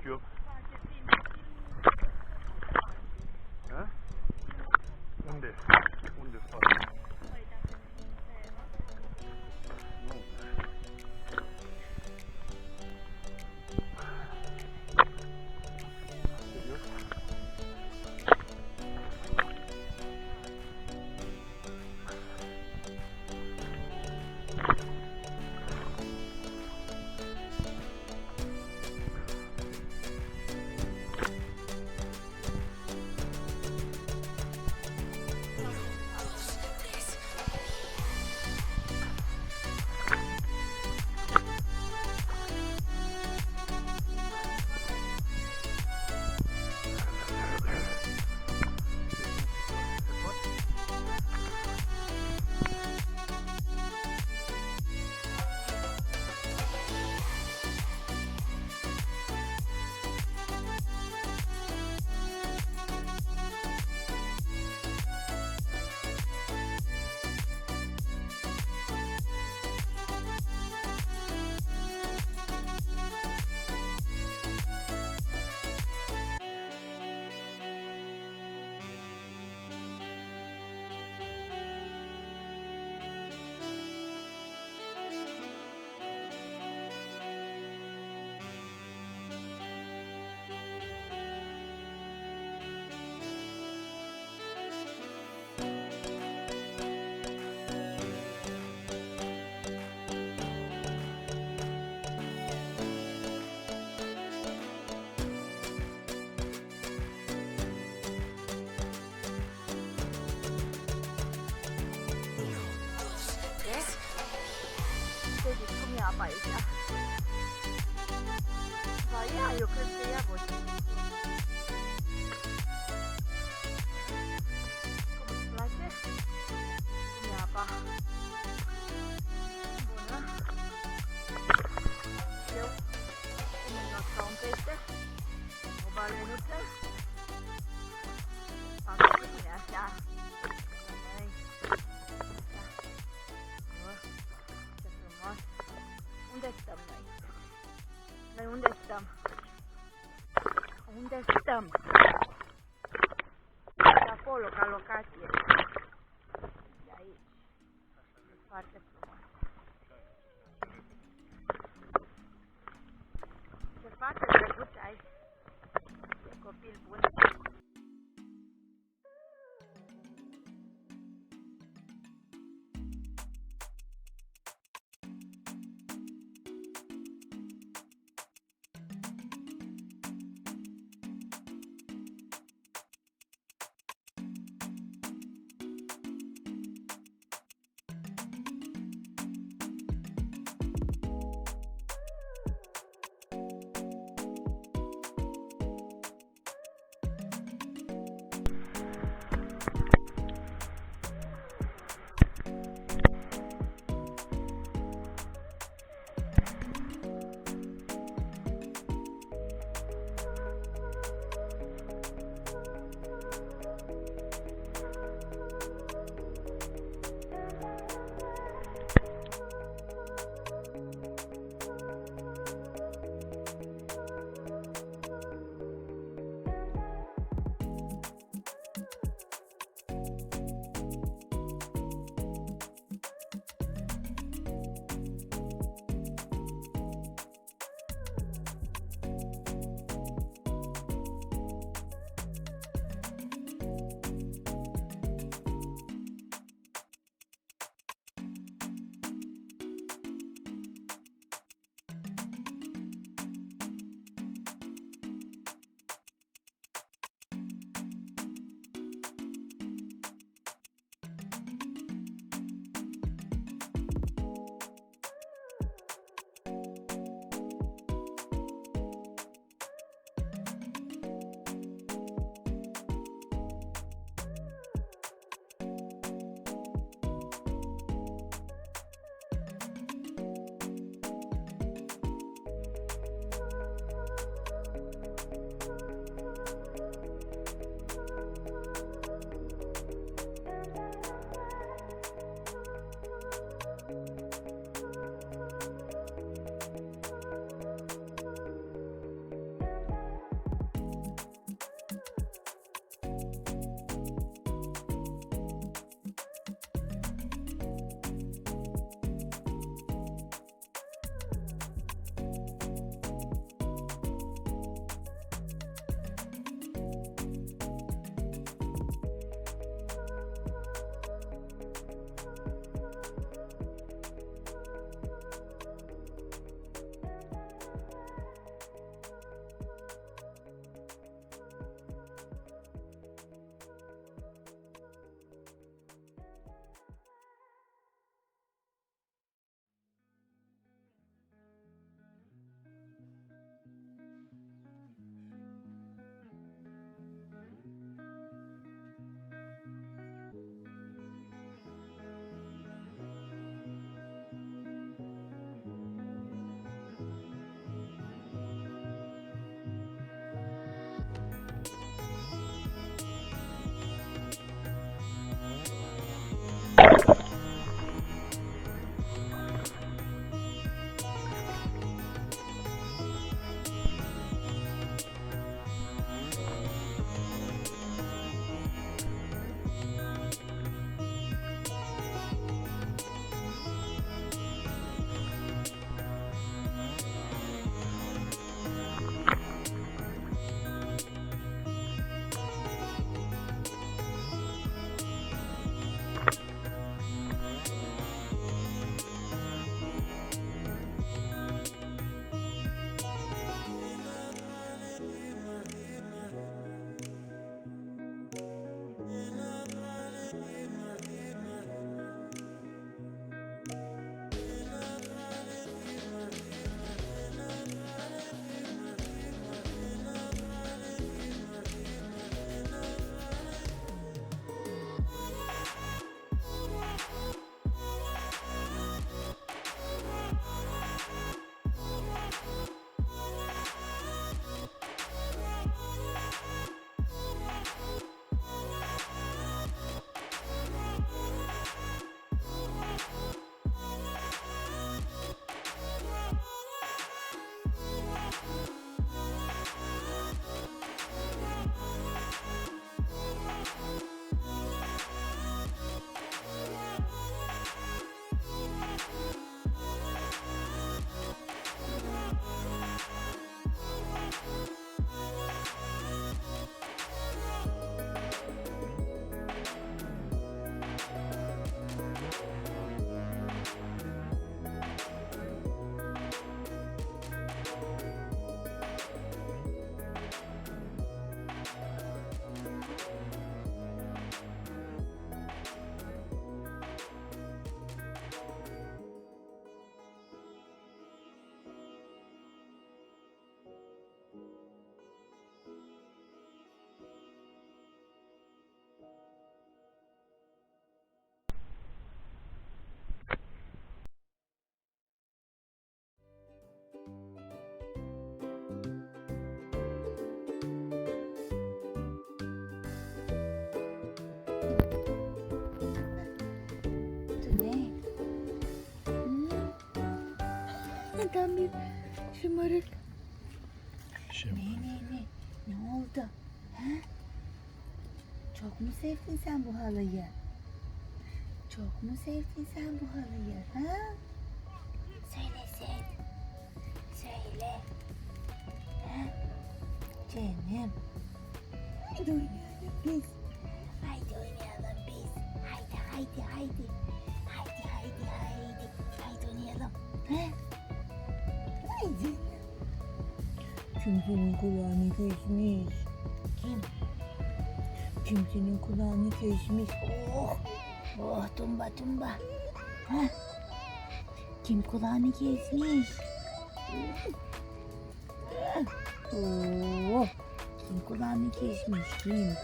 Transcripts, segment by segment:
știu. A? Unde? Unde fac? Nu. Serios? Apa aici. Ba ia, eu cred că ea voi. Cum îți place? Cum e apa? Bună. Eu cum îmi not ca un pește. O balenuță. Fac bine așa. Măi. Ce frumos. Unde stăm noi? Noi unde stăm? Unde stăm? De acolo, ca locație. De aici. E foarte frumos. Ce fată drăguț ai? E copil bun. Tam bir şımarık. Şımarık. Ne oldu? Ha? Çok mu sevdin sen bu halıyı? Çok mu sevdin sen bu halıyı? Ha? Söyle sen. Söyle. Ha? Canım. Haydi oynayalım biz. Haydi oynayalım biz. Haydi haydi haydi. Haydi haydi haydi. Haydi oynayalım. Ha? Haydi. Kim senin kulağını kesmiş? Kim? Kim senin kulağını kesmiş? Oh! Oh tumba tumba. Ha? Kim kulağını kesmiş? Oh! Kim kulağını kesmiş? Kim?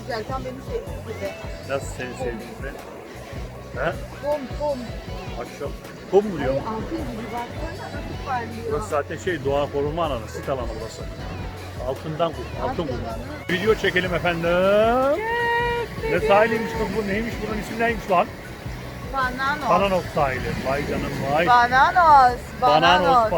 Güzel, tam benim sevdiğim gibi. Nasıl seni sevdiğinde? Ha? Kum. Akşam kum mu diyor? Ay, altın gibi baksana. Burası zaten doğa koruma alanı, sit alanı burası. Altından altın kum. Video çekelim efendim. Ne sahiliymiş kız bu? Neymiş bunun ismi neymiş lan? Bananos. Bananos sahili. Vay canım vay. Bananos. Bananos.